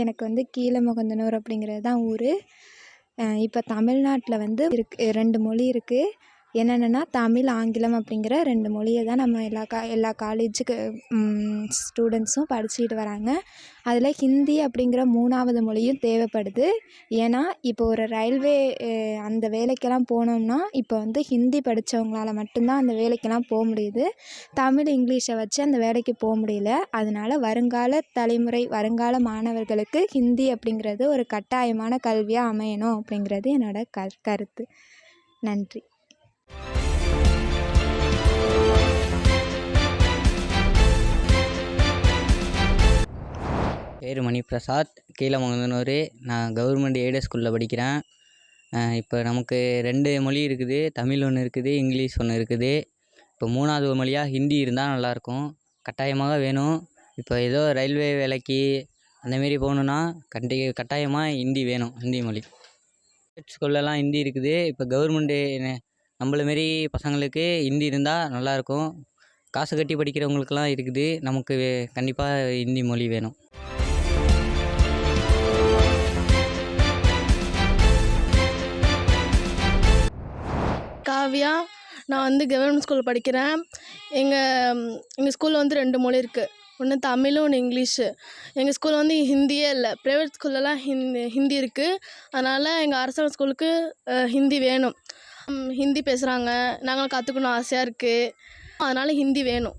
எனக்கு வந்து கீழமுகந்தனூர் அப்படிங்கிறது தான் ஊர். இப்போ தமிழ்நாட்டில் வந்து 2 மொழி இருக்குது. என்னென்னா தமிழ், ஆங்கிலம் அப்படிங்கிற 2 மொழியை தான் நம்ம எல்லா காலேஜுக்கு ஸ்டூடெண்ட்ஸும் படிச்சுக்கிட்டு வராங்க. அதில் ஹிந்தி அப்படிங்கிற 3வது மொழியும் தேவைப்படுது. ஏன்னா இப்போ ஒரு ரயில்வே அந்த வேலைக்கெல்லாம் போனோம்னா இப்போ வந்து ஹிந்தி படித்தவங்களால மட்டும்தான் அந்த வேலைக்கெல்லாம் போக முடியுது. தமிழ், இங்கிலீஷை வச்சு அந்த வேலைக்கு போக முடியல. அதனால வருங்கால மாணவர்களுக்கு ஹிந்தி அப்படிங்கிறது ஒரு கட்டாயமான கல்வியாக அமையணும் அப்படிங்கிறது என்னோட கருத்து. நன்றி. பேர் மணிபிரசாத், கீழமுகந்தனூர். நான் கவர்மெண்ட் எய்டட் ஸ்கூலில் படிக்கிறேன். இப்போ நமக்கு 2 மொழி இருக்குது. தமிழ் ஒன்று இருக்குது, இங்கிலீஷ் ஒன்று இருக்குது. இப்போ 3வது மொழியாக ஹிந்தி இருந்தால் நல்லாயிருக்கும், கட்டாயமாக வேணும். இப்போ ஏதோ ரயில்வே வேலைக்கு அந்தமாரி போகணுன்னா கட்டாயமாக ஹிந்தி வேணும். ஹிந்தி மொழி ஸ்கூல்லலாம் ஹிந்தி இருக்குது. இப்போ கவர்மெண்ட்டு நம்மள மாரி பசங்களுக்கு ஹிந்தி இருந்தால் நல்லாயிருக்கும். காசு கட்டி படிக்கிறவங்களுக்கெல்லாம் இருக்குது. நமக்கு கண்டிப்பாக ஹிந்தி மொழி வேணும். காவியா, நான் வந்து கவர்மெண்ட் ஸ்கூலில் படிக்கிறேன். எங்கள் ஸ்கூலில் வந்து 2 மொழி இருக்குது. ஒன்று தமிழ், ஒன்று இங்கிலீஷு. எங்கள் ஸ்கூலில் வந்து ஹிந்தியே இல்லை. ப்ரைவேட் ஸ்கூல்லலாம் ஹிந்தி இருக்குது. அதனால் எங்கள் அரசாங்க ஸ்கூலுக்கு ஹிந்தி வேணும். ஹிந்தி பேசுகிறாங்க, நாங்களும் கற்றுக்கணும் ஆசையாக இருக்குது. அதனால் ஹிந்தி வேணும்.